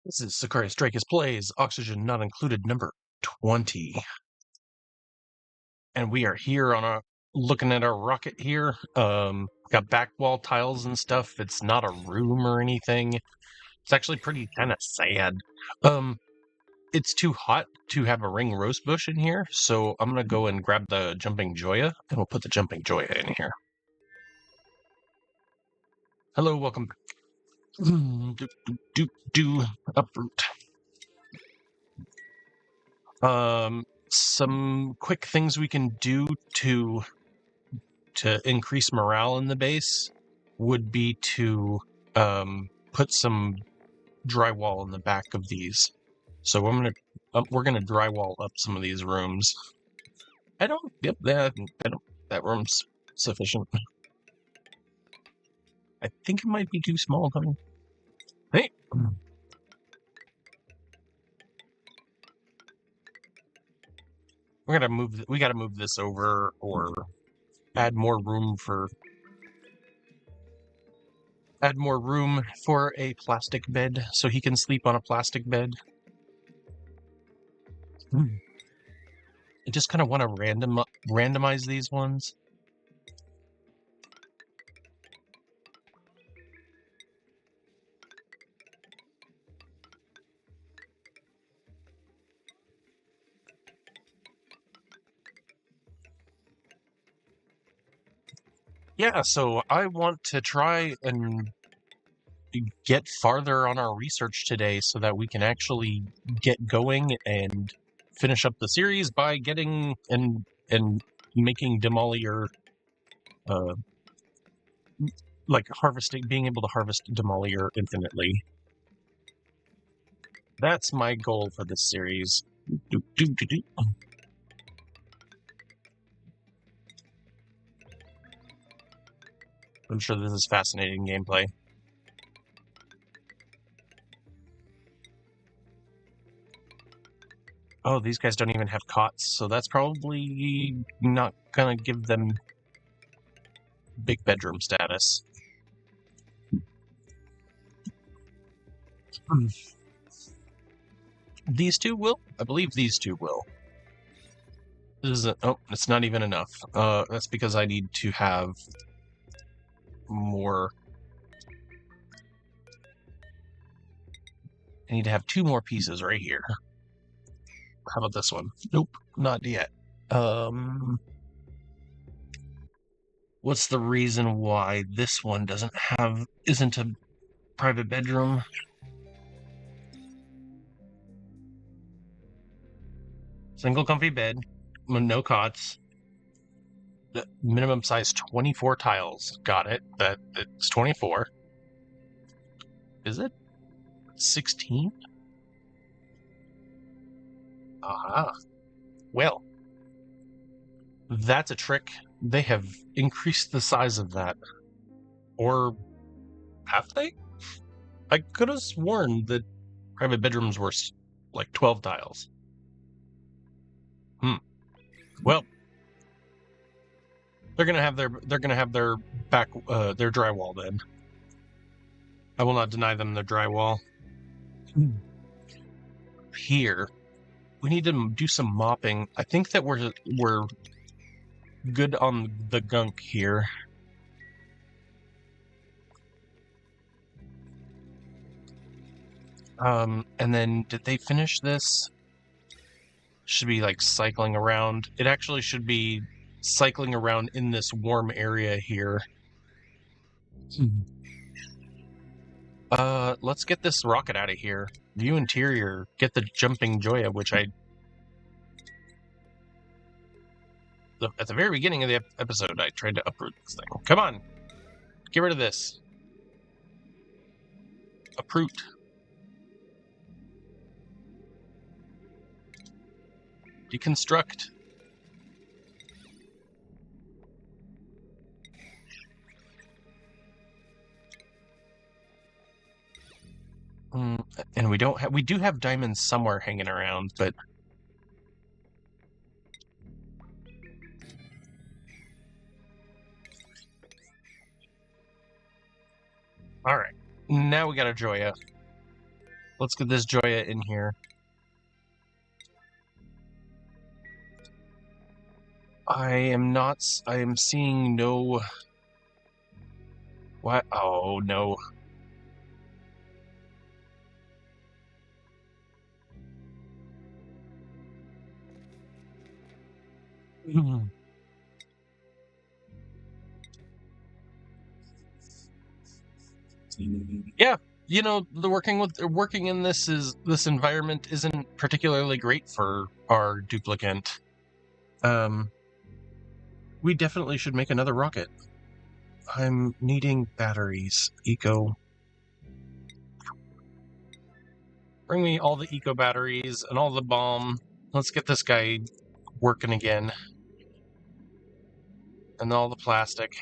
This is Prehistoric Plays, Oxygen Not Included, number 20. And we are here on looking at our rocket here. Got back wall tiles and stuff. It's not a room or anything. It's actually pretty kind of sad. It's too hot to have a ring rose bush in here, so I'm gonna go and grab the jumping joya, and we'll put the jumping joya in here. Hello, welcome back. Uproot. Some quick things we can do to increase morale in the base would be to put some drywall in the back of these. So we're gonna drywall up some of these rooms. That room's sufficient. I think it might be too small, though. Hey. We gotta move this over or add more room for a plastic bed so he can sleep on a plastic bed. I just kind of want to randomize these ones. Yeah, so I want to try and get farther on our research today so that we can actually get going and finish up the series by getting and making demolior, like being able to harvest demolior infinitely. That's my goal for this series. I'm sure this is fascinating gameplay. Oh, these guys don't even have cots, so that's probably not gonna give them big bedroom status. These two will? I believe these two will. It's not even enough. That's because I need to have more. I need to have two more pieces right here. How about this one? Nope, not yet. What's the reason why this one isn't a private bedroom? Single comfy bed, no cots. The minimum size 24 tiles. Got it. It's 24. Is it 16? Aha. Well, that's a trick. They have increased the size of that. Or have they? I could have sworn that private bedrooms were like 12 tiles. Well, they're gonna have their back their drywall then. I will not deny them their drywall. Here, we need to do some mopping. I think that we're good on the gunk here. And then did they finish this? Should be like cycling around. It actually should be cycling around in this warm area here. Let's get this rocket out of here. View interior. Get the jumping joya, which at the very beginning of the episode, I tried to uproot this thing. Come on, get rid of this. Uproot. Deconstruct. And we do have diamonds somewhere hanging around, but all right. Now we got a joya. let's get this Joya in here. I am seeing no... What? Oh, no. Yeah, the working in this environment isn't particularly great for our duplicant. We definitely should make another rocket. I'm needing batteries. Eco. Bring me all the eco batteries and all the bomb. Let's get this guy working again. And all the plastic.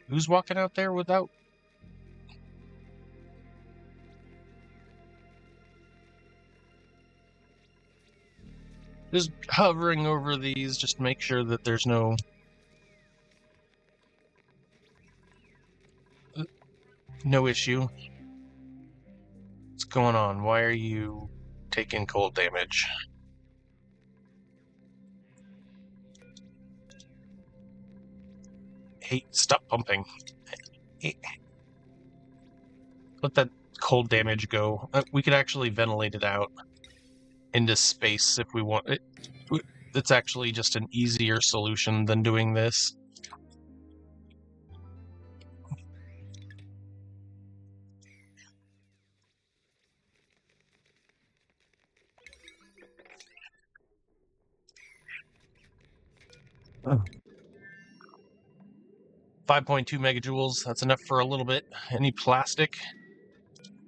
Who's walking out there without... Just hovering over these, just to make sure that there's no issue. What's going on? Why are you taking cold damage? Hey, stop pumping. Hey, let that cold damage go. We could actually ventilate it out into space if we want it. It's actually just an easier solution than doing this. Oh. 5.2 megajoules, that's enough for a little bit. Any plastic?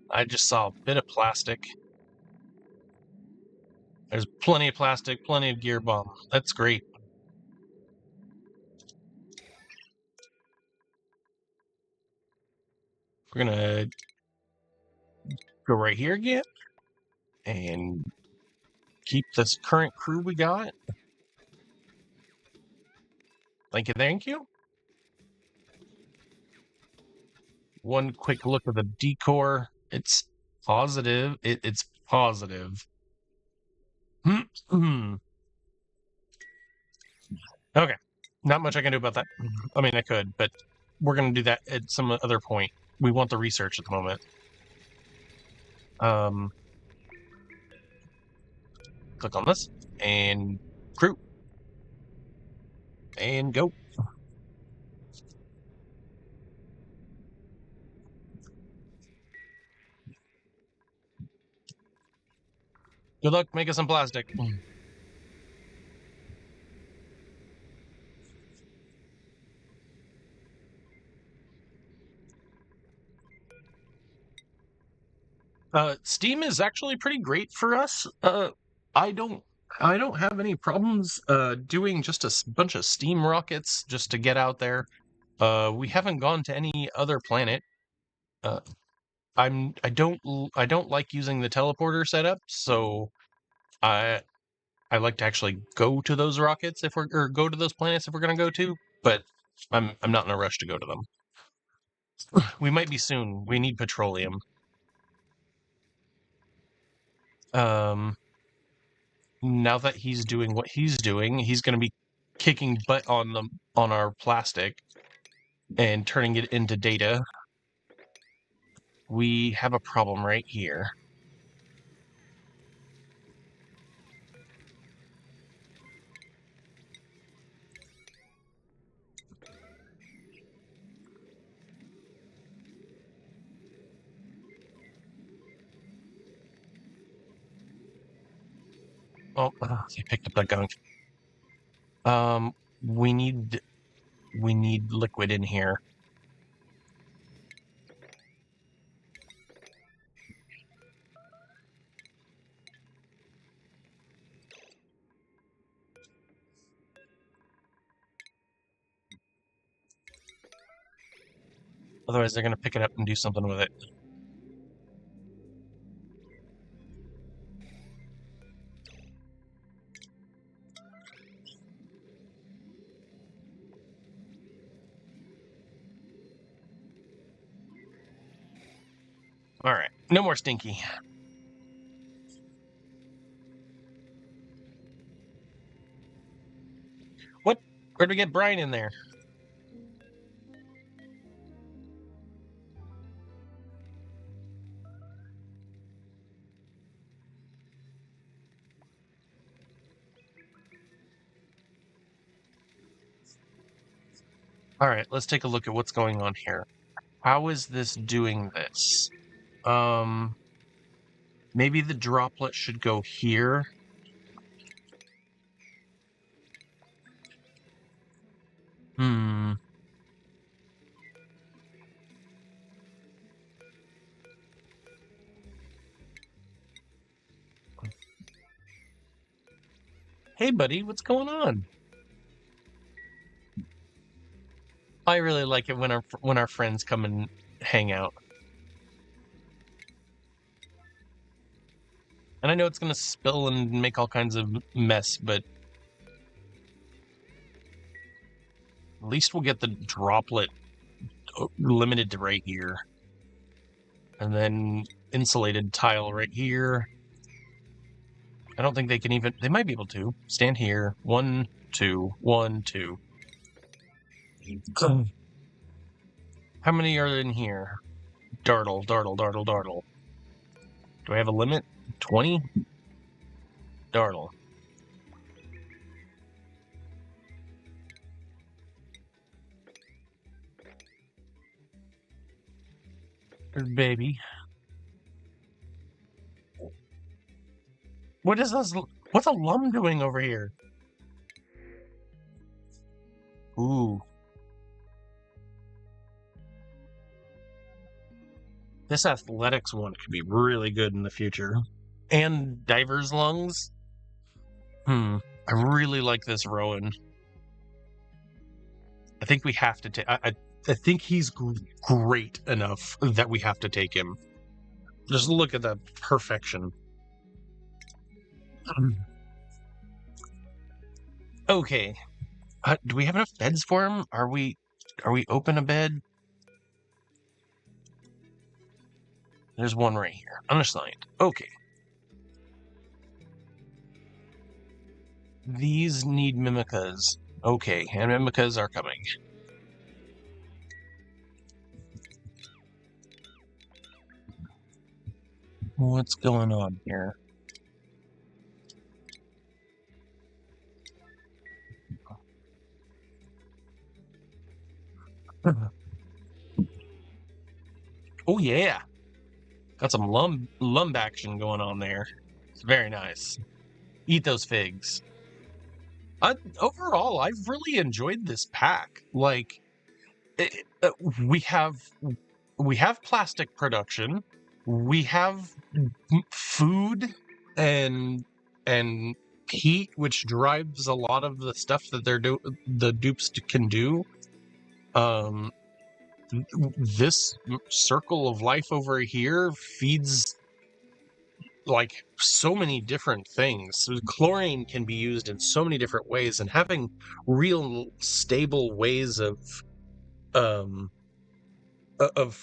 I just saw a bit of plastic. There's plenty of plastic, plenty of gear bomb. That's great. We're gonna go right here again and keep this current crew we got. Thank you, thank you. One quick look at the decor. It's positive. It's positive. Okay. Not much I can do about that. I mean, I could, but we're going to do that at some other point. We want the research at the moment. Click on this, and crew. And go. Good luck making some plastic. Steam is actually pretty great for us. I don't have any problems doing just a bunch of steam rockets just to get out there. We haven't gone to any other planet. I don't like using the teleporter setup, so I like to actually go to those rockets or go to those planets if we're gonna go to, but I'm not in a rush to go to them. We might be soon. We need petroleum. Now that he's doing what he's doing, he's gonna be kicking butt on our plastic and turning it into data. We have a problem right here. Oh, they picked up that gunk. We need liquid in here. Otherwise, they're going to pick it up and do something with it. All right, no more stinky. What? Where'd we get Brian in there? All right, let's take a look at what's going on here. How is this doing this? Maybe the droplet should go here. Hmm. Hey, buddy, what's going on? I really like it when our friends come and hang out. And I know it's going to spill and make all kinds of mess, but at least we'll get the droplet limited to right here. And then insulated tile right here. I don't think they can even... They might be able to. Stand here. 1, 2, 1, 2. How many are in here? Dartle, dartle, dartle, dartle. Do I have a limit? 20? Dartle. There's baby. What is this? What's a lum doing over here? Ooh. This athletics one could be really good in the future. And diver's lungs. I really like this Rowan. I think we have to take... I think he's great enough that we have to take him. Just look at that perfection. Okay. Do we have enough beds for him? Are we open a bed? There's one right here. Unassigned. Okay. These need mimicas. Okay, and mimicas are coming. What's going on here? Oh yeah, got some lump action going on there. It's very nice. Eat those figs. Overall, I've really enjoyed this pack. Like, we have plastic production, we have food and heat, which drives a lot of the stuff that the dupes can do. This circle of life over here feeds like so many different things. So chlorine can be used in so many different ways, and having real stable ways of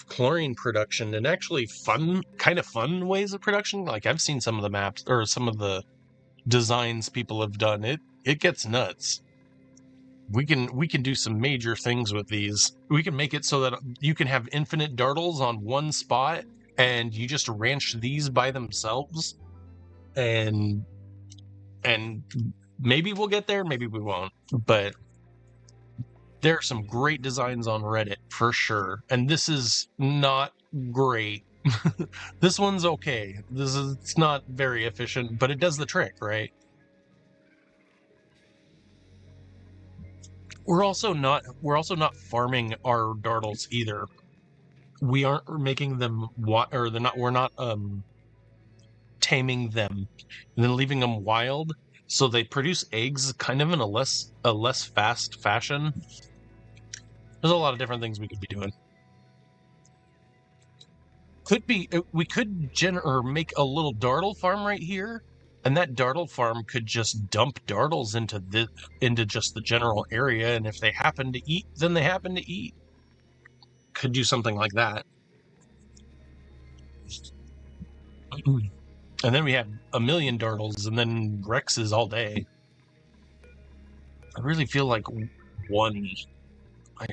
chlorine production, and actually kind of fun ways of production. Like, I've seen some of the maps or some of the designs people have done. It gets nuts. We can do some major things with these. We can make it so that you can have infinite dartles on one spot, and you just ranch these by themselves, and maybe we'll get there, maybe we won't, but there are some great designs on Reddit for sure, and this is not great. This one's okay. It's not very efficient, but it does the trick, right? We're also not farming our dartles either. We aren't making them we're not taming them and then leaving them wild, so they produce eggs kind of in a less fast fashion. There's a lot of different things we could be doing. We could make a little dartle farm right here, and that dartle farm could just dump dartles into just the general area, and if they happen to eat, then they happen to eat. Could do something like that. And then we have a million Dartles, and then Rexes all day. I really feel like one. I,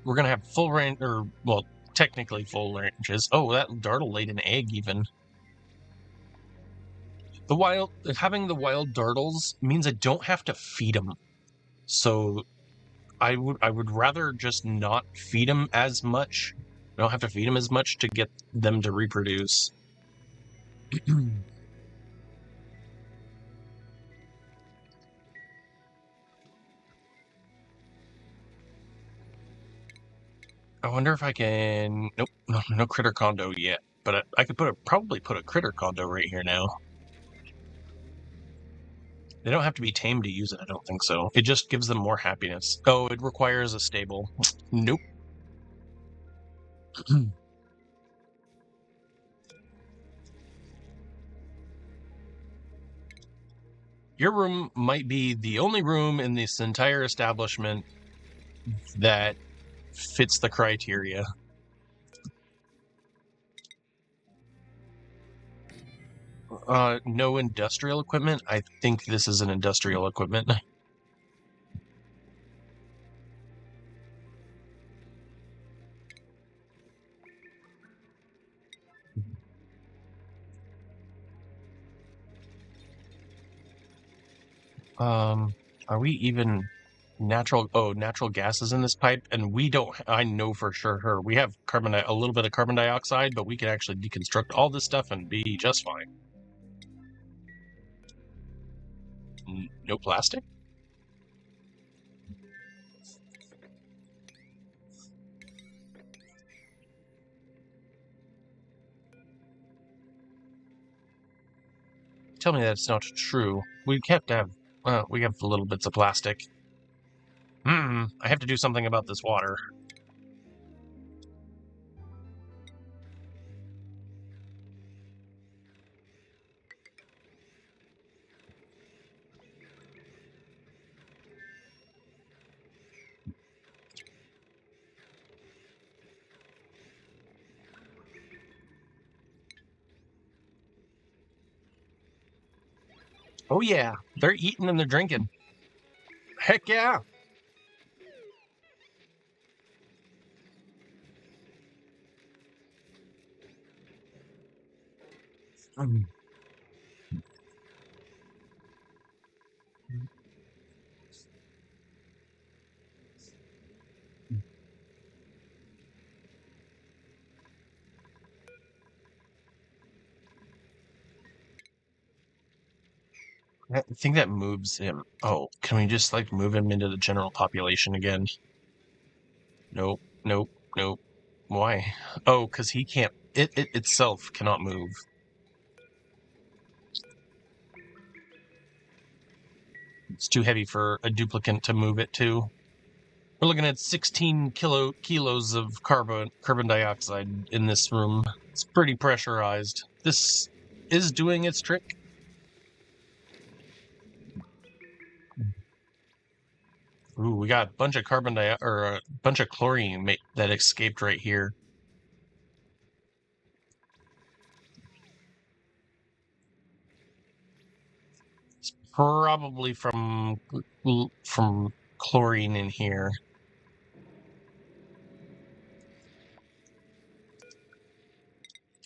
we're gonna have full range, or well, technically full ranges. Oh, that Dartle laid an egg even. Having the wild Dartles means I don't have to feed them. So I would rather just not feed them as much. I don't have to feed them as much to get them to reproduce. I wonder if I can. Nope, no critter condo yet. But I could probably put a critter condo right here now. They don't have to be tamed to use it. I don't think so. It just gives them more happiness. Oh, it requires a stable. Nope. Your room might be the only room in this entire establishment that fits the criteria. No industrial equipment. I think this is an industrial equipment. Are we even natural gas is in this pipe, and we don't. I know for sure. We have a little bit of carbon dioxide, but we can actually deconstruct all this stuff and be just fine. No plastic. Tell me that's not true. We kept to have. We have little bits of plastic. I have to do something about this water. Oh yeah, they're eating and they're drinking. Heck yeah. Mm. I think that moves him. Oh, can we just like move him into the general population again? Nope, nope, nope. Why? Oh, because he can't. It itself cannot move. It's too heavy for a duplicant to move it to. We're looking at 16 kilos of carbon dioxide in this room. It's pretty pressurized. This is doing its trick. Ooh, we got a bunch of a bunch of chlorine that escaped right here. It's probably from chlorine in here.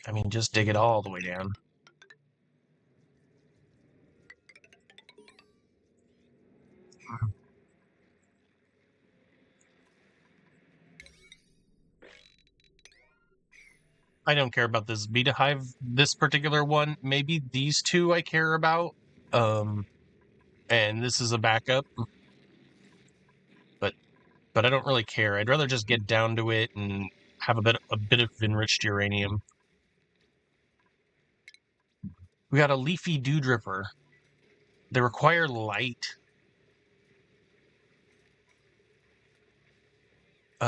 I mean, just dig it all the way down. I don't care about this beta hive, this particular one. Maybe these two I care about. And this is a backup, but I don't really care. I'd rather just get down to it and have a bit of enriched uranium. We got a leafy dewdripper. They require light.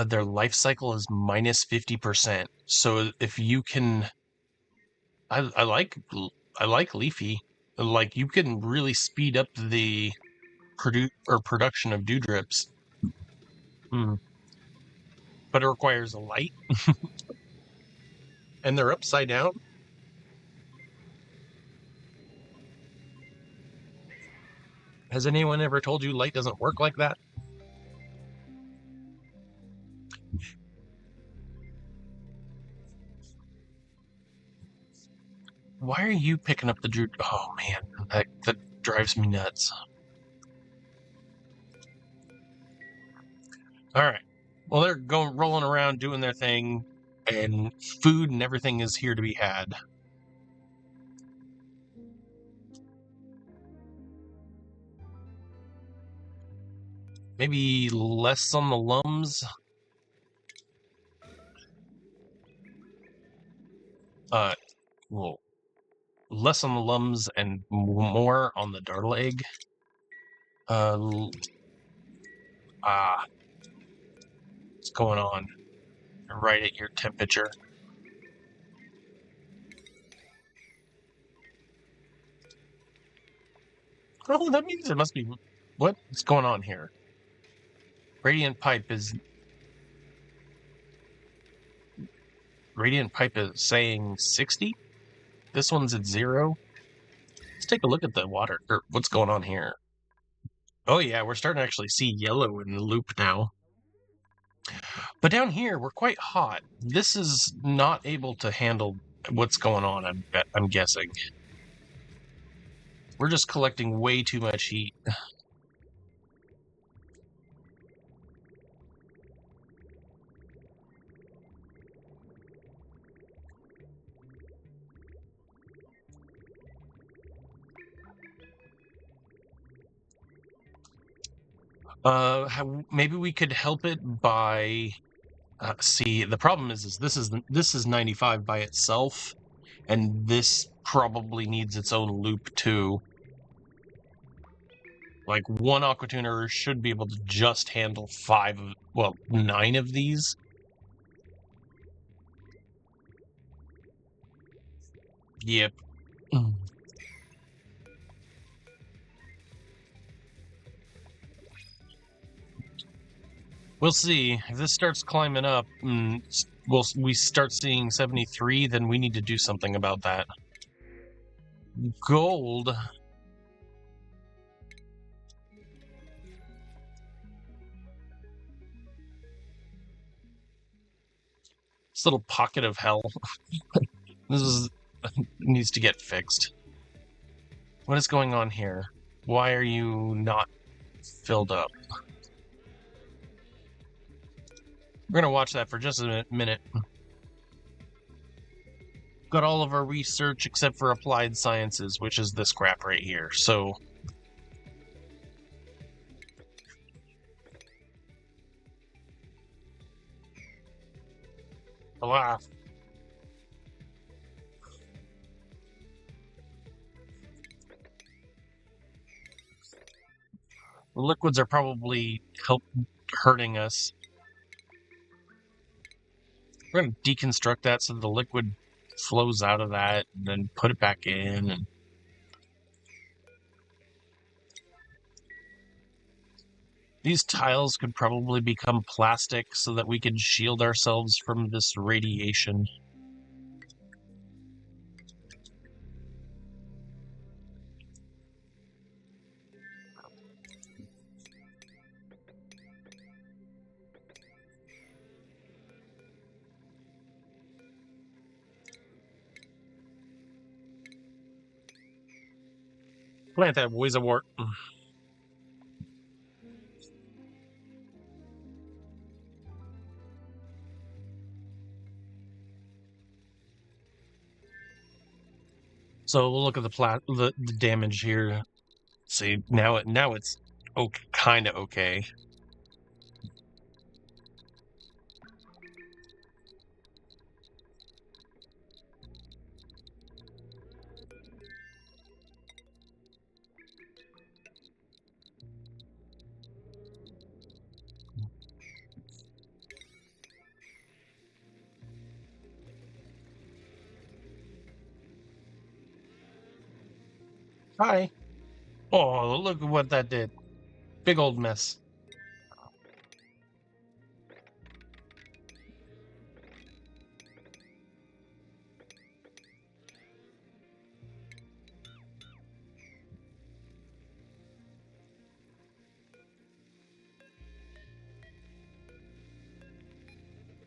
Their life cycle is minus 50%. So if you can, I like leafy. Like, you can really speed up the production of dewdrips. But it requires a light, and they're upside down. Has anyone ever told you light doesn't work like that? Why are you picking up the drew? Oh man, that drives me nuts. All right. Well, they're going rolling around doing their thing, and food and everything is here to be had. Maybe less on the lums. Well, less on the lums and more on the dartle egg. What's going on? Right at your temperature. Oh, that means it must be. What's going on here? Radiant pipe is saying 60. This one's at 0. Let's take a look at the water. Or what's going on here? Oh yeah, we're starting to actually see yellow in the loop now. But down here, we're quite hot. This is not able to handle what's going on, I'm guessing. We're just collecting way too much heat. Maybe we could help it by... see, the problem is this is 95 by itself, and this probably needs its own loop too. Like, one aquatuner should be able to just handle 9 of these. Yep. We'll see. If this starts climbing up, we start seeing 73, then we need to do something about that. Gold. This little pocket of hell. This needs to get fixed. What is going on here? Why are you not filled up? We're going to watch that for just a minute. Got all of our research except for applied sciences, which is this crap right here. So... alas. The liquids are probably hurting us. We're going to deconstruct that so the liquid flows out of that, and then put it back in. And these tiles could probably become plastic so that we can shield ourselves from this radiation. Plant that Wizawart. So we'll look at the damage here. See, now it's kind of okay. Hi. Oh, look at what that did. Big old mess.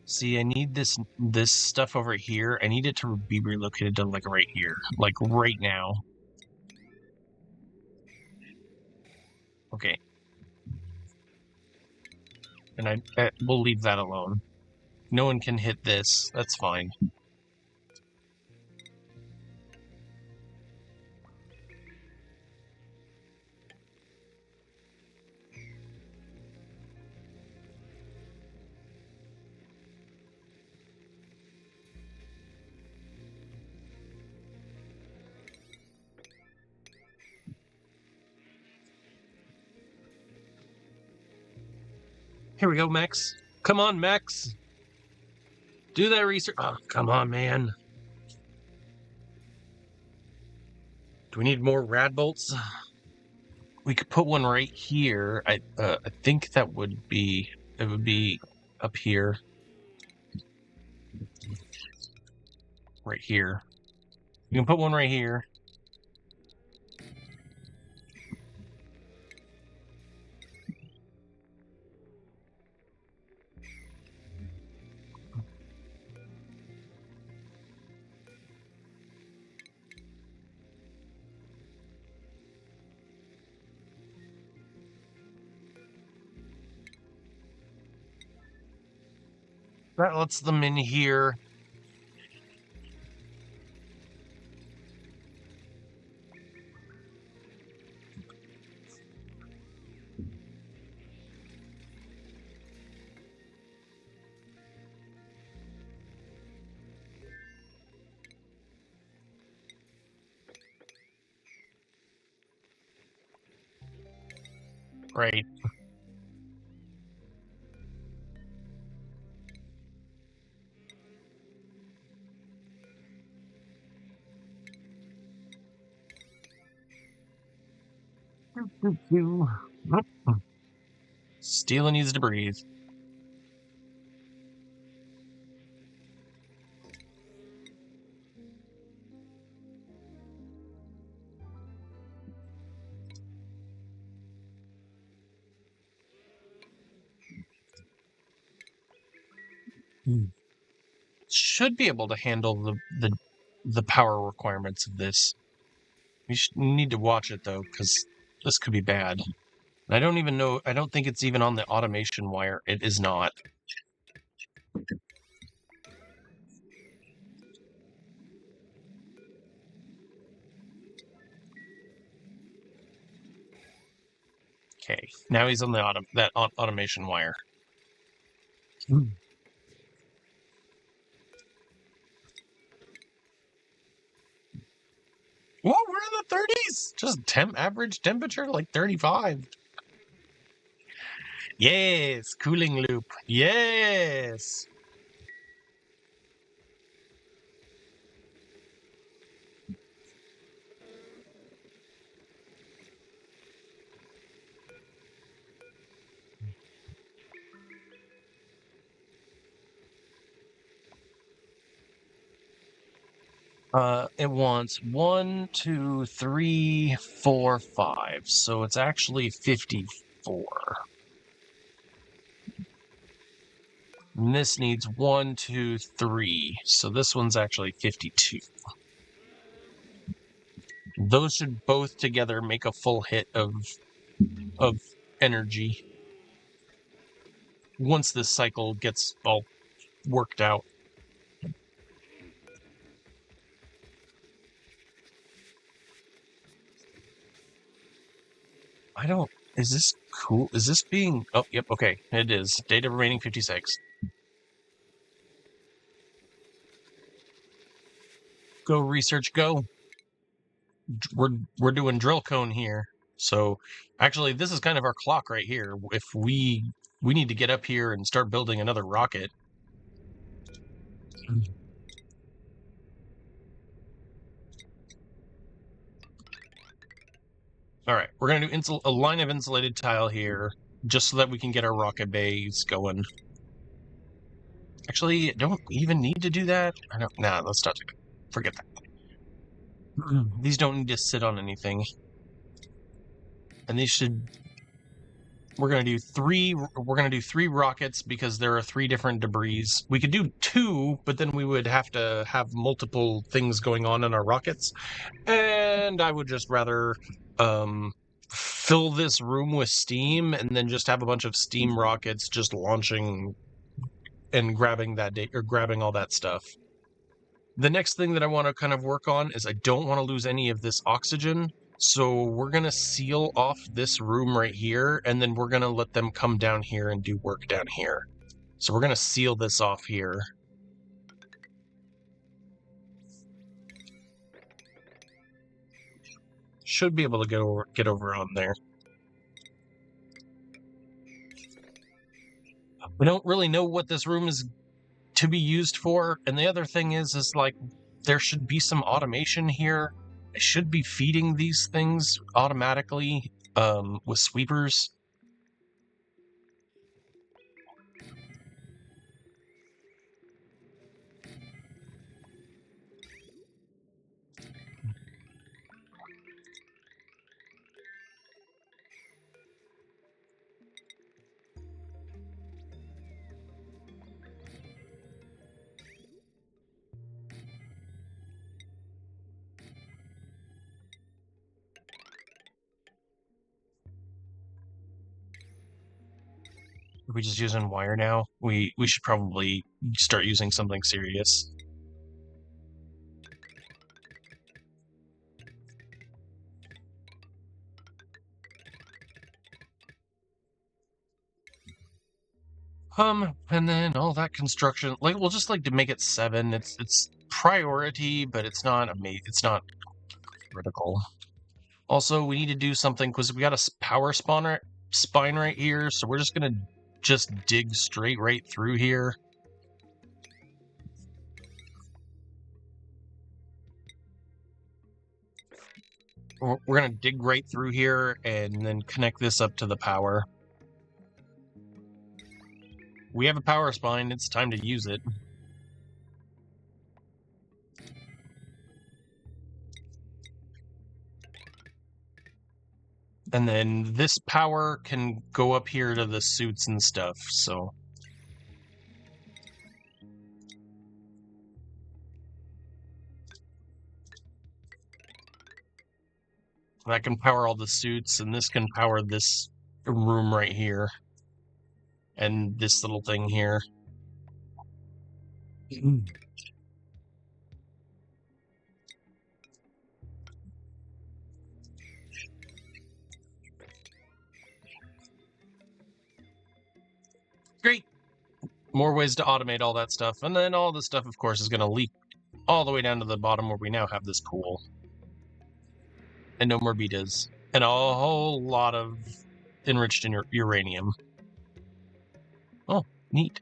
See, I need this stuff over here. I need it to be relocated to like right here, like right now. Okay. And I we'll leave that alone. No one can hit this. That's fine. Here we go, Max. Come on, Max. Do that research. Oh, come on, man. Do we need more rad bolts? We could put one right here. I think that would be up here. Right here. You can put one right here. That lets them in here. Right. Steel needs to breathe. Should be able to handle the power requirements of this. We need to watch it though, because this could be bad. I don't even know. I don't think it's even on the automation wire. It is not. Okay, now he's on the automation wire. Whoa, we're in the 30s. Just average temperature like 35. Yes, cooling loop. Yes. It wants 1, 2, 3, 4, 5. So it's actually 54. And this needs 1, 2, 3. So this one's actually 52. Those should both together make a full hit of energy once this cycle gets all worked out. I don't. Is this cool? Is this being? Oh, yep. Okay, it is. Data remaining 56. Go research. Go. We're doing drill cone here. So actually, this is kind of our clock right here. If we need to get up here and start building another rocket. All right, we're going to do a line of insulated tile here, just so that we can get our rocket bays going. Actually, don't even need to do that. I don't. Nah, let's not do it. Forget that. These don't need to sit on anything, and these should. We're gonna do three. We're gonna do 3 rockets because there are 3 different debris. We could do 2, but then we would have to have multiple things going on in our rockets, and I would just rather fill this room with steam and then just have a bunch of steam rockets just launching and grabbing grabbing all that stuff. The next thing that I want to kind of work on is I don't want to lose any of this oxygen. So we're going to seal off this room right here, and then we're going to let them come down here and do work down here. So we're going to seal this off here. Should be able to get over on there. We don't really know what this room is to be used for, and the other thing is like there should be some automation here. I should be feeding these things automatically with sweepers. Are we just using wire now? We should probably start using something serious. And then all that construction, like we'll just like to make it 7. It's priority, but it's not it's not critical. Also, we need to do something because we got a power spine right here, so we're just gonna dig straight right through here. We're gonna dig right through here and then connect this up to the power. We have a power spine, it's time to use it. And then this power can go up here to the suits and stuff, so. That can power all the suits, and this can power this room right here. And this little thing here. Great! More ways to automate all that stuff. And then all this stuff, of course, is going to leak all the way down to the bottom where we now have this pool. And no more betas. And a whole lot of enriched uranium. Oh, neat.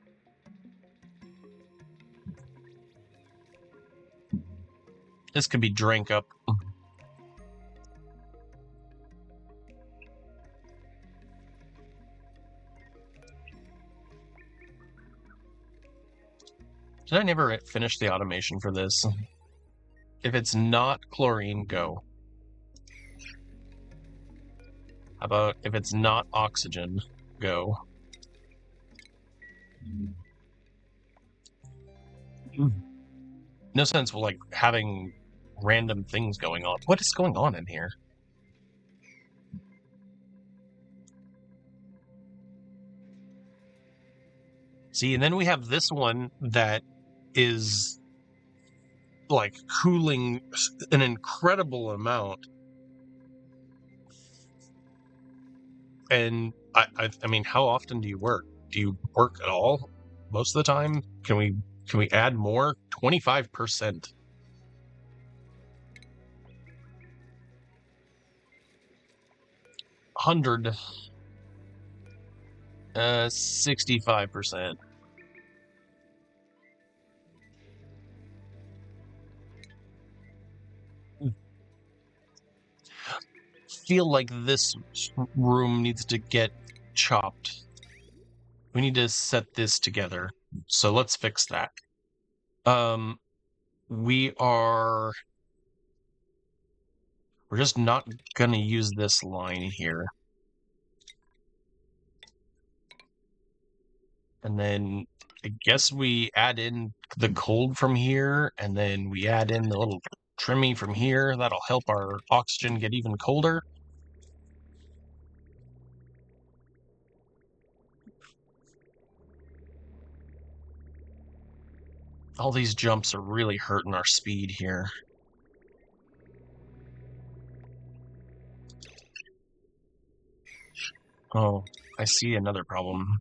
This could be drank up. Did I never finish the automation for this? If it's not chlorine, go. How about if it's not oxygen, go. No sense of like having random things going on. What is going on in here? See, and then we have this one that is like cooling an incredible amount. And I mean, how often do you work? Do you work at all? Most of the time? Can we add more? 25%. 100. 65%. feel like this room needs to get chopped. We need to set this together. So let's fix that. We're just not gonna use this line here. And then I guess we add in the cold from here, and then we add in the little trimmy from here. That'll help our oxygen get even colder. All these jumps are really hurting our speed here. Oh, I see another problem.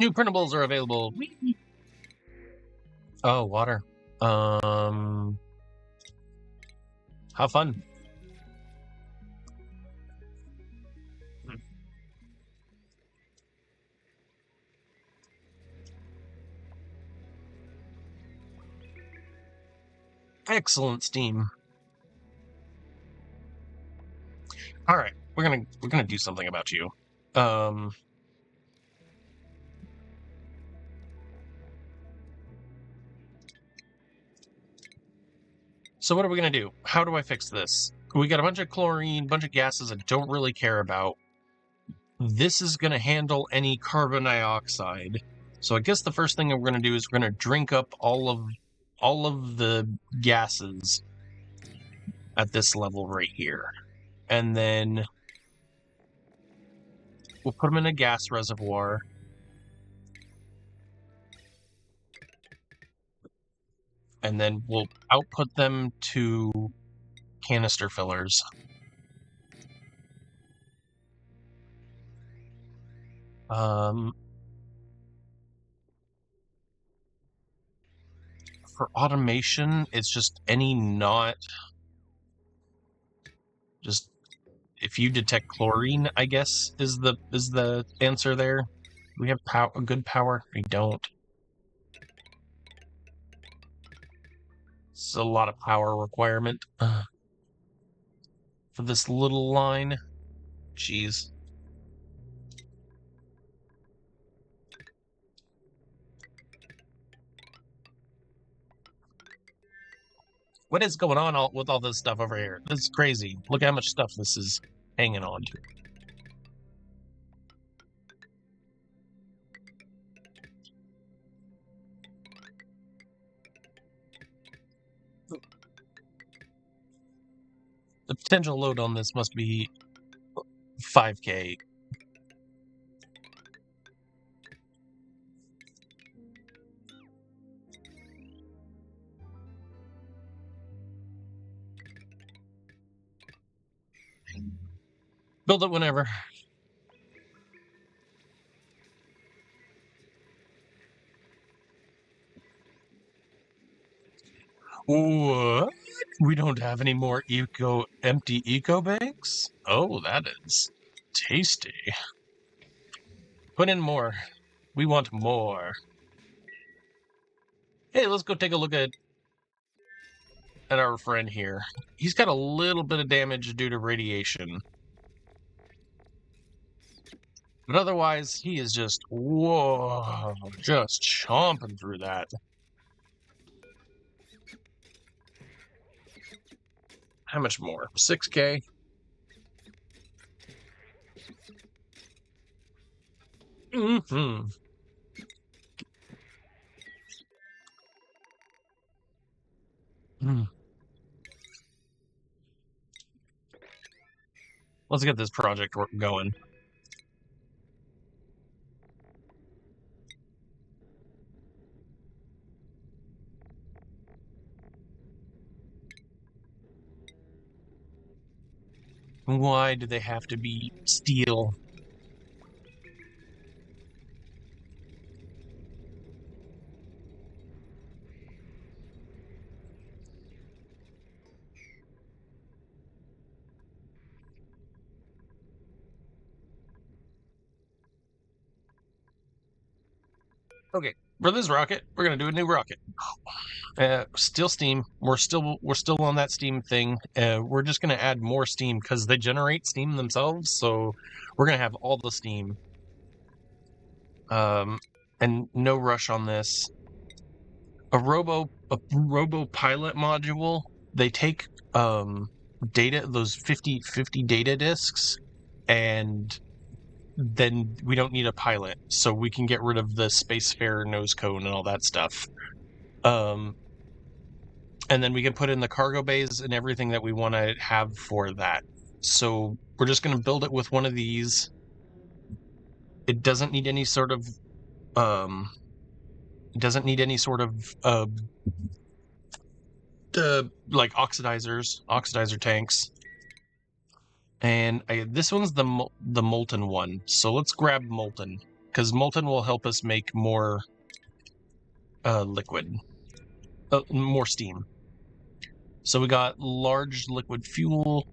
New printables are available. Oh, water. How fun. Excellent steam. All right, we're gonna do something about you. So what are we gonna do? How do I fix this? We got a bunch of chlorine, bunch of gases I don't really care about. This is gonna handle any carbon dioxide. So I guess the first thing we're gonna do is we're gonna drink up all of the gases at this level right here, and then we'll put them in a gas reservoir. And then we'll output them to canister fillers. For automation, it's just any knot. Just if you detect chlorine, I guess is the answer there. We have good power. We don't. It's a lot of power requirement for this little line. Jeez. What is going on with all this stuff over here? This is crazy. Look how much stuff this is hanging on to. The potential load on this must be 5K. Build it whenever. What? We don't have any more empty eco banks? Oh, that is tasty. Put in more. We want more. Hey, let's go take a look at our friend here. He's got a little bit of damage due to radiation. But otherwise, he is just, whoa, just chomping through that. How much more? 6K? Mm-hmm. Let's get this project going. Why do they have to be steel? Okay, for this rocket, we're gonna do a new rocket. Still steam. We're still on that steam thing. We're just gonna add more steam because they generate steam themselves. So we're gonna have all the steam. And no rush on this. A robo pilot module. They take data, those 50 data disks, and then we don't need a pilot, so we can get rid of the spacefarer nose cone and all that stuff. And then we can put in the cargo bays and everything that we want to have for that. So we're just going to build it with one of these. It doesn't need any sort of like oxidizer tanks. And this one's the molten one. So let's grab molten, because molten will help us make more liquid, more steam. So we got large liquid fuel,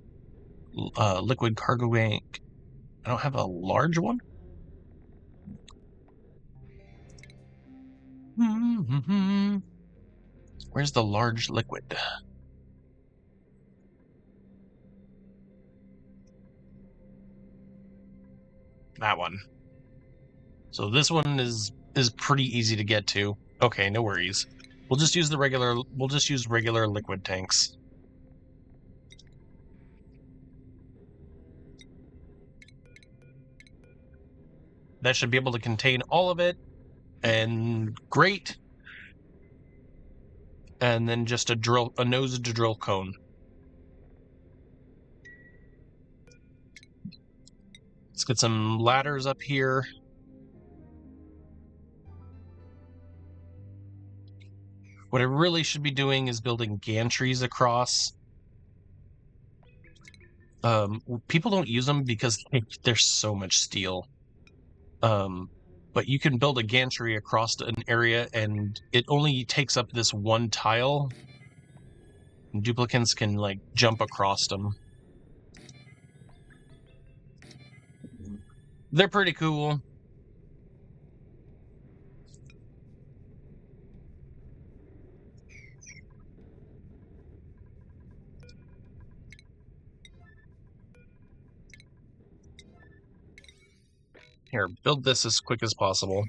liquid cargo bank. I don't have a large one. Where's the large liquid? That one. So this one is pretty easy to get to. Okay, no worries. We'll just use regular liquid tanks. That should be able to contain all of it, and great. And then just a nose to drill cone. Let's get some ladders up here. What I really should be doing is building gantries across. People don't use them because there's so much steel. But you can build a gantry across an area, and it only takes up this one tile. And duplicants can like jump across them. They're pretty cool. Here, build this as quick as possible.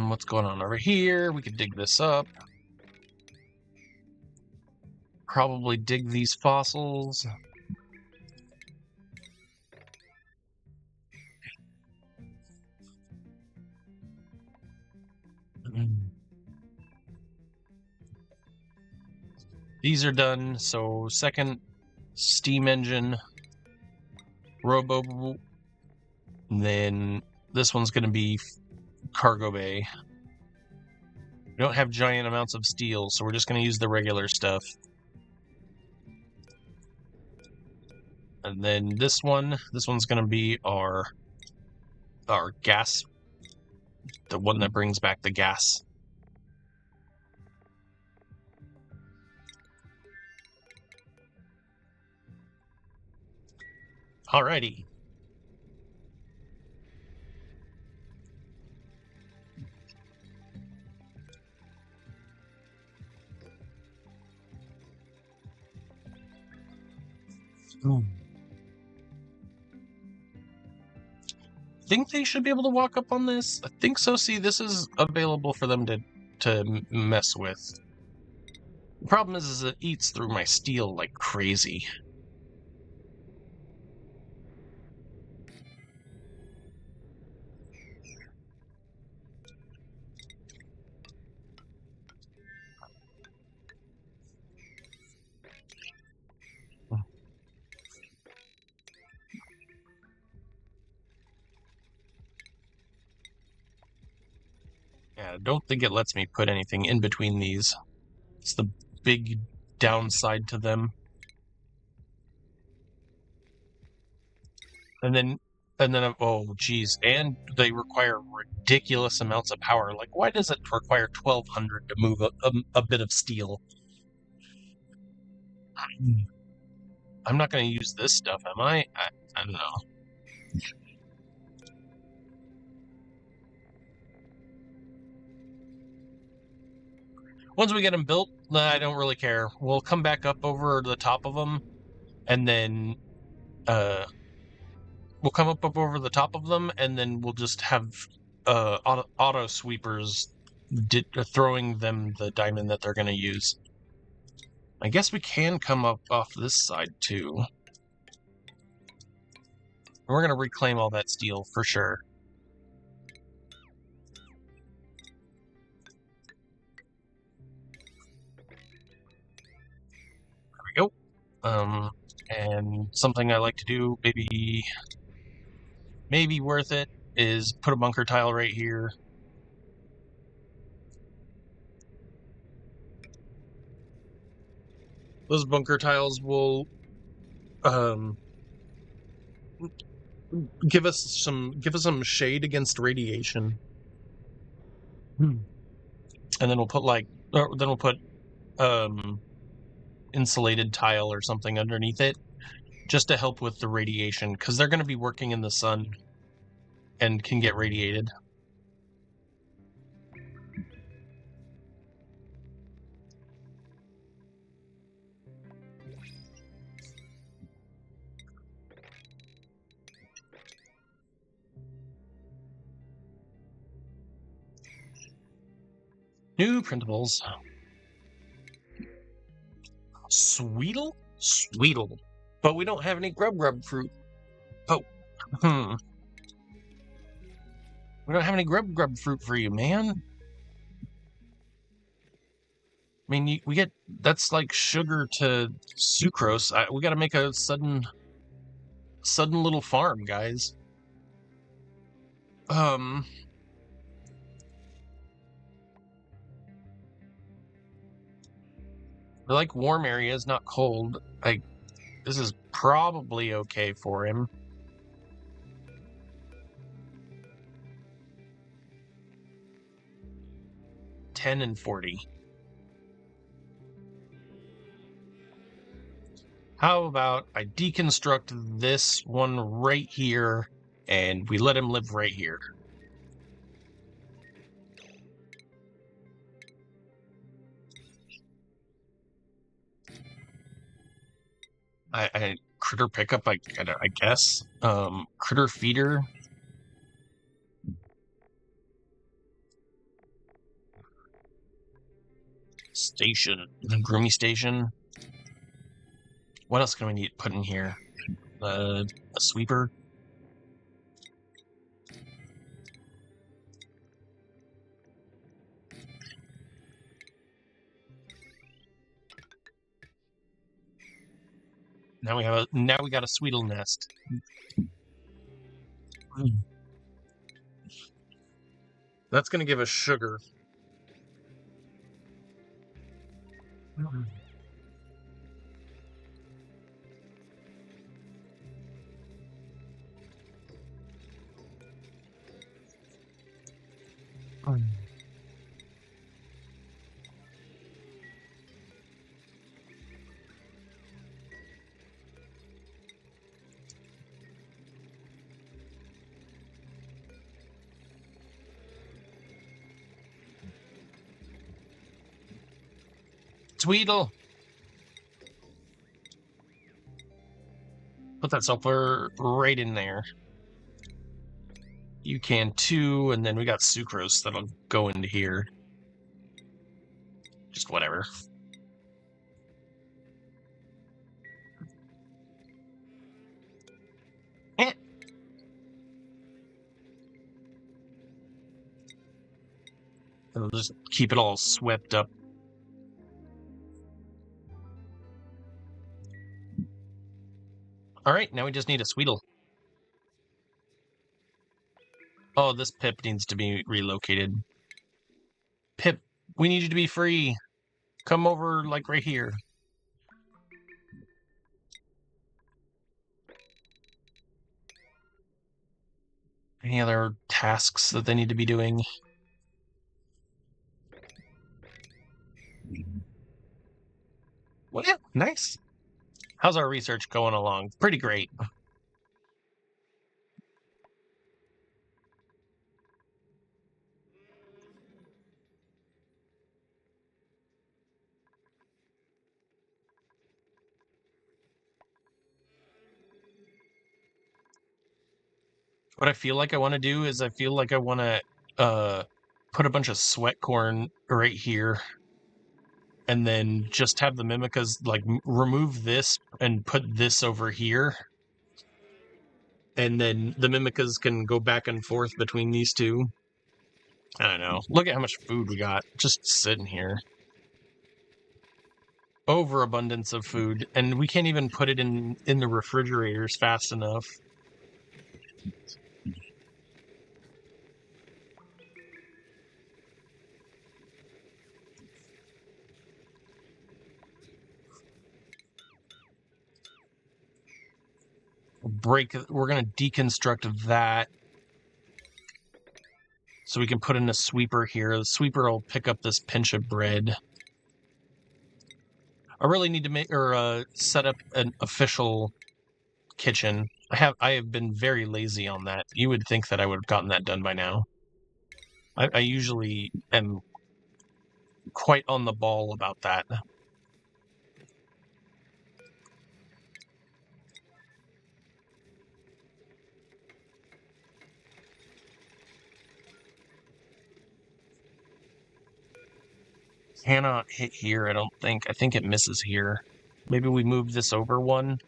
What's going on over here? We could dig this up. Probably dig these fossils. These are done, so second steam engine, robo, and then this one's going to be cargo bay. We don't have giant amounts of steel, so we're just going to use the regular stuff. And then this one's going to be our gas, the one that brings back the gas. Alrighty. Think they should be able to walk up on this? I think so. See, this is available for them to mess with. The problem is it eats through my steel like crazy. Yeah, I don't think it lets me put anything in between these. It's the big downside to them. And then And then, oh, geez, and they require ridiculous amounts of power. Like, why does it require 1,200 to move a bit of steel? I'm not going to use this stuff, am I? I don't know. Once we get them built, I don't really care. We'll come back up over the top of them, and then we'll come up over the top of them, and then we'll just have auto sweepers throwing them the diamond that they're going to use. I guess we can come up off this side too. We're going to reclaim all that steel for sure. There we go. And something I like to do, maybe worth it, is put a bunker tile right here. Those bunker tiles will give us some shade against radiation. And then we'll put insulated tile or something underneath it just to help with the radiation, because they're going to be working in the sun and can get radiated. New printables. Sweetle? Sweetle. But we don't have any grub fruit. Oh. We don't have any grub fruit for you, man. I mean, we get... That's like sugar to sucrose. We gotta make a sudden little farm, guys. I like warm areas, not cold. This is probably okay for him. $10 and $40. How about I deconstruct this one right here, and we let him live right here? I critter pickup, I guess. Critter feeder. Station. Groomy station. What else can we need put in here? A sweeper. Now we got a Sweetle nest. That's gonna give us sugar. Tweedle! Put that sulfur right in there. You can too, and then we got sucrose that'll go into here. Just whatever. Eh. It'll just keep it all swept up. Alright, now we just need a Sweetle. Oh, this Pip needs to be relocated. Pip, we need you to be free. Come over, like, right here. Any other tasks that they need to be doing? Well, yeah, nice. How's our research going along? Pretty great. What I feel like I want to do is I feel like I want to put a bunch of sweat corn right here, and then just have the mimicas like remove this and put this over here, and then the mimicas can go back and forth between these two. I don't know. Look at how much food we got just sitting here. Overabundance of food, and we can't even put it in the refrigerators fast enough. We're gonna deconstruct that so we can put in a sweeper here. The sweeper will pick up this pinch of bread. I really need to make or set up an official kitchen. I have been very lazy on that. You would think that I would have gotten that done by now. I usually am quite on the ball about that. Cannot hit here, I don't think. I think it misses here. Maybe we move this over one.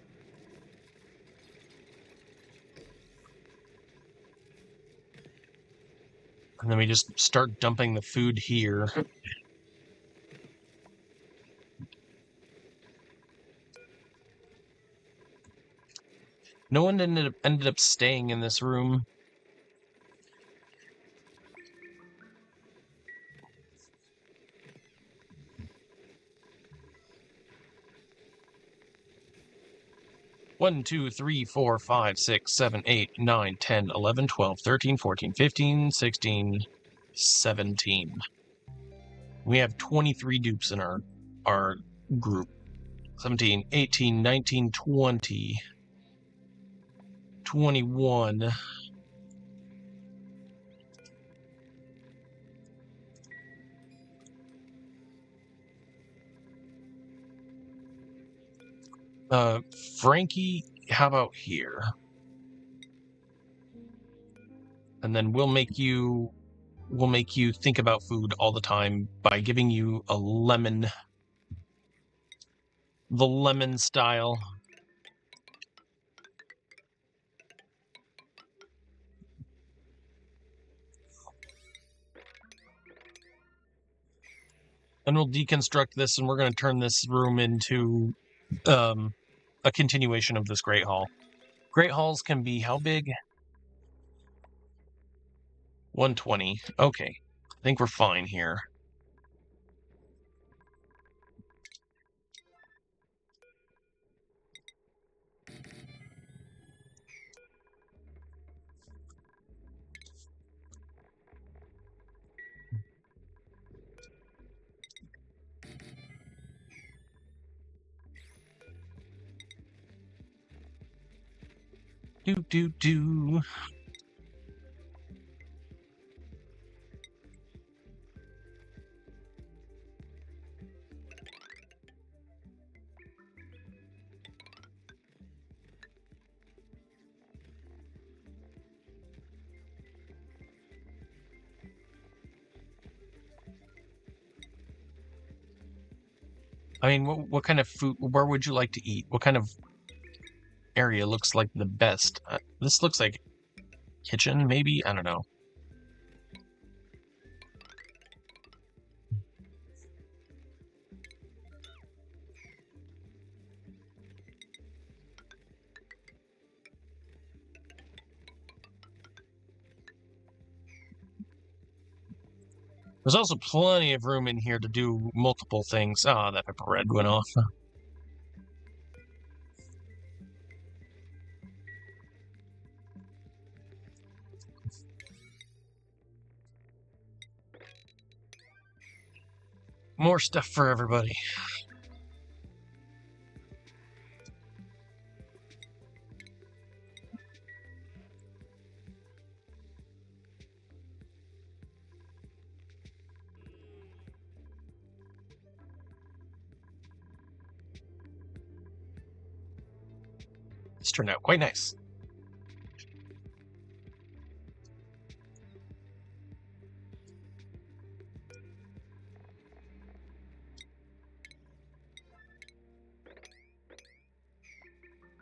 And then we just start dumping the food here. No one ended up staying in this room. One, 2, 3, 4, 5, 6, 7, 8, 9, 10, 11, 12, 13, 14, 15, 16, 17. We have 23 dupes in our group. 17, 18, 19, 20, 21. Frankie, how about here? And then we'll make you think about food all the time by giving you a lemon. The lemon style. And we'll deconstruct this, and we're going to turn this room into a continuation of this Great Hall. Great Halls can be how big? 120. Okay. I think we're fine here. Do. I mean, what kind of food? Where would you like to eat? What kind of area looks like the best? This looks like kitchen, maybe? I don't know. There's also plenty of room in here to do multiple things. Ah, that pepper red went off. More stuff for everybody. This turned out quite nice.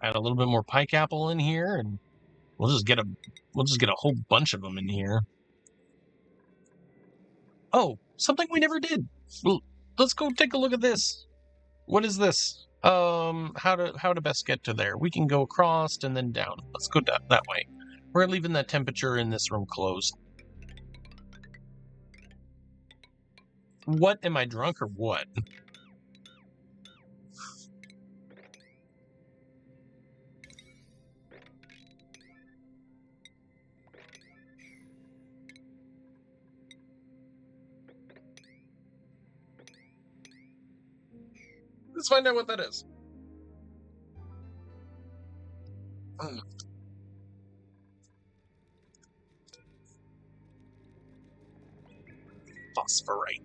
Add a little bit more pike apple in here, and we'll just get a whole bunch of them in here. Oh, something we never did. Well, let's go take a look at this. What is this? How to best get to there? We can go across and then down. Let's go that way. We're leaving that temperature in this room closed. What, am I drunk or what? Let's find out what that is. Phosphorite.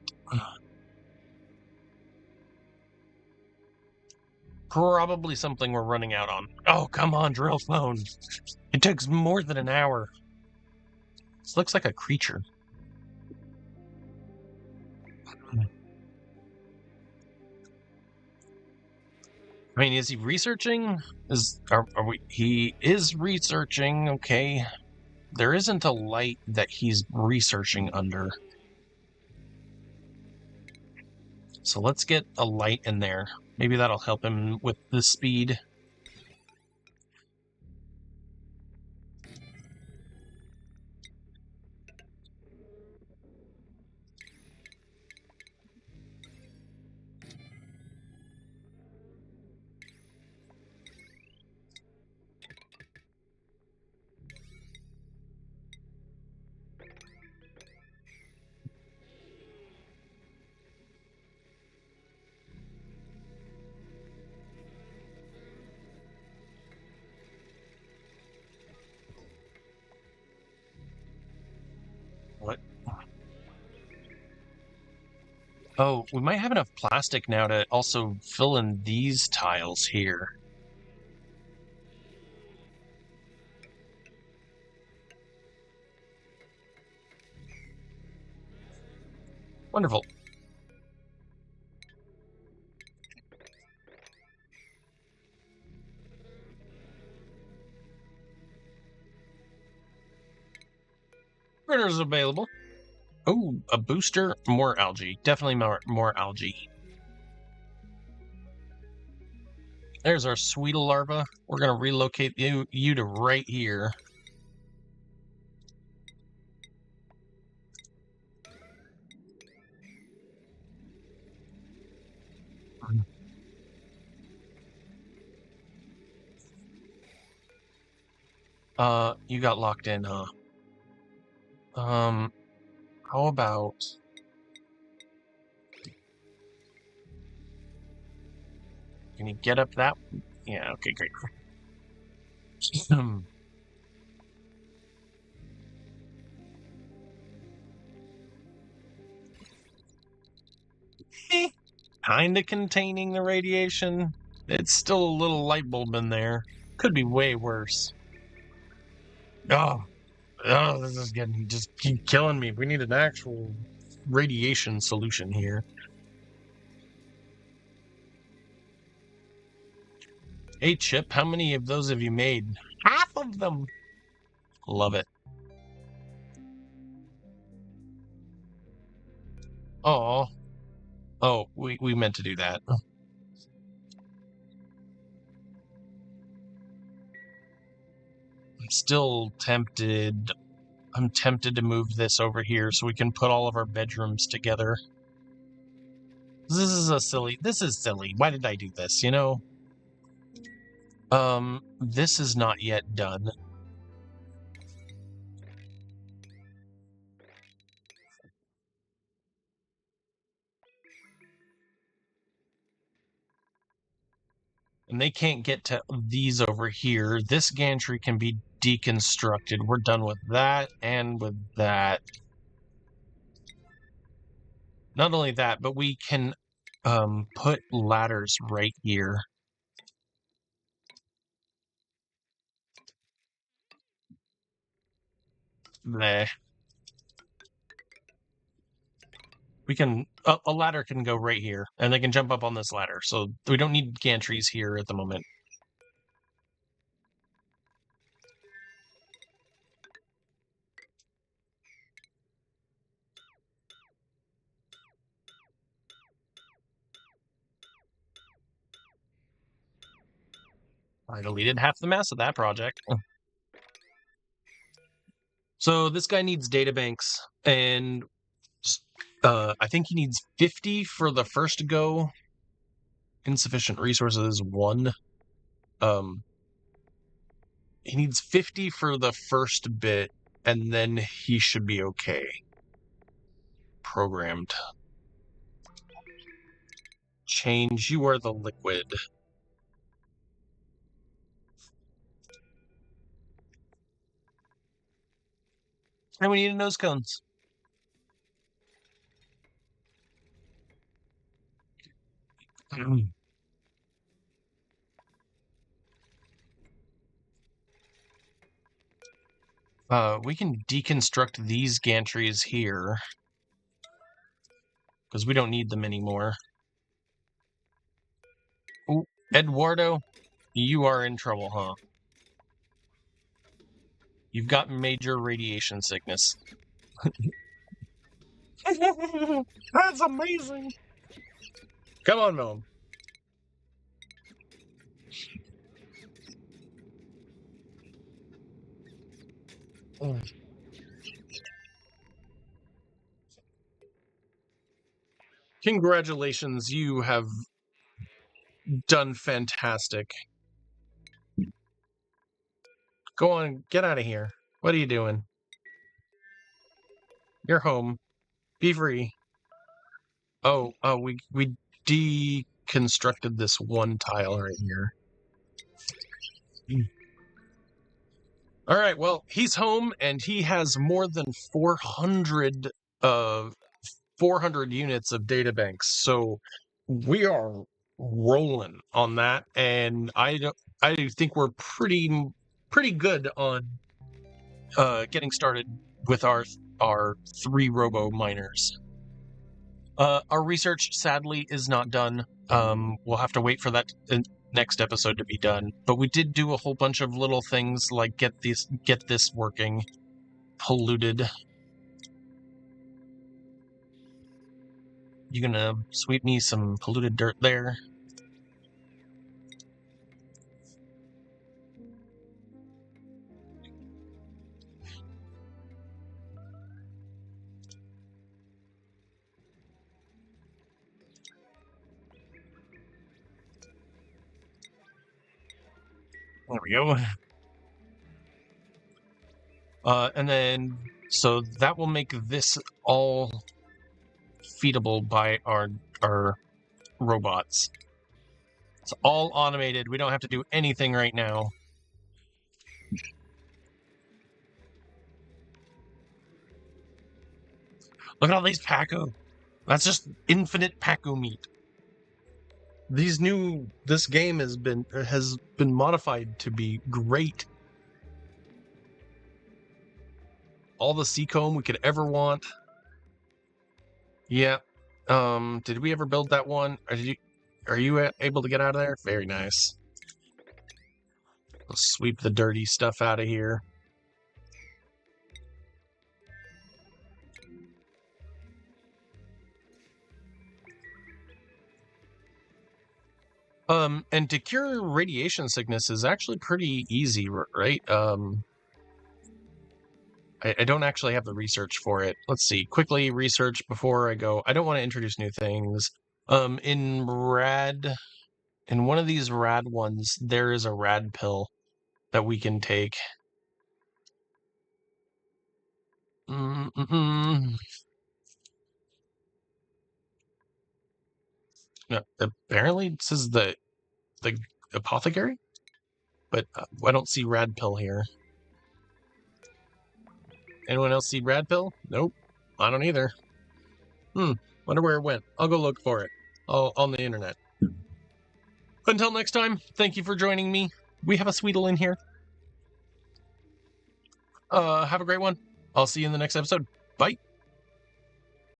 Probably something we're running out on. Oh, come on, drillcone. It takes more than an hour. This looks like a creature. I mean, is he researching? Are we? He is researching. Okay, there isn't a light that he's researching under. So let's get a light in there. Maybe that'll help him with the speed. What? Oh, we might have enough plastic now to also fill in these tiles here. Wonderful. Printers available. Oh, a booster, more algae. Definitely more algae. There's our Sweetle larva. We're gonna relocate you to right here. You got locked in, huh? How about... Can you get up that? Yeah, okay, great. Kinda containing the radiation. It's still a little light bulb in there. Could be way worse. Oh, this is getting just keep killing me. We need an actual radiation solution here. Hey, Chip, how many of those have you made? Half of them. Love it. Oh, we meant to do that. I'm still tempted. I'm tempted to move this over here so we can put all of our bedrooms together. This is silly. Why did I do this, you know? This is not yet done. and they can't get to these over here. This gantry can be deconstructed. We're done with that and with that. Not only that, but we can put ladders right here. There. We can, a ladder can go right here, and they can jump up on this ladder. So we don't need gantries here at the moment. I deleted half the mass of that project. So this guy needs databanks, and I think he needs 50 for the first go. Insufficient resources, 1. He needs 50 for the first bit, and then he should be okay. Programmed. Change, you are the liquid. And we need nose cones. We can deconstruct these gantries here, because we don't need them anymore. Ooh, Eduardo, you are in trouble, huh? You've got major radiation sickness. That's amazing. Come on, Mom. Congratulations, you have done fantastic. Go on, get out of here. What are you doing? You're home. Be free. Oh, we deconstructed this one tile right here. All right, well, he's home and he has more than 400 units of data banks. So we are rolling on that, and I do think we're pretty good on getting started with our 3 robo miners. Our research, sadly, is not done. We'll have to wait for that next episode to be done. But we did do a whole bunch of little things like get this working. Polluted. You gonna sweep me some polluted dirt there? There we go. And then, so that will make this all feedable by our robots. It's all automated. We don't have to do anything right now. Look at all these Paco. That's just infinite Paco meat. This game has been modified to be great. All the seacomb we could ever want. Yeah. Did we ever build that one? Are you able to get out of there? Very nice. Let's sweep the dirty stuff out of here. And to cure radiation sickness is actually pretty easy, right? I don't actually have the research for it. Let's see. Quickly research before I go. I don't want to introduce new things. In one of these rad ones, there is a rad pill that we can take. No, apparently it says the apothecary? But I don't see rad pill here. Anyone else see rad pill? Nope. I don't either. Wonder where it went. I'll go look for it. On the internet. Until next time, thank you for joining me. We have a Sweetle in here. Have a great one. I'll see you in the next episode. Bye.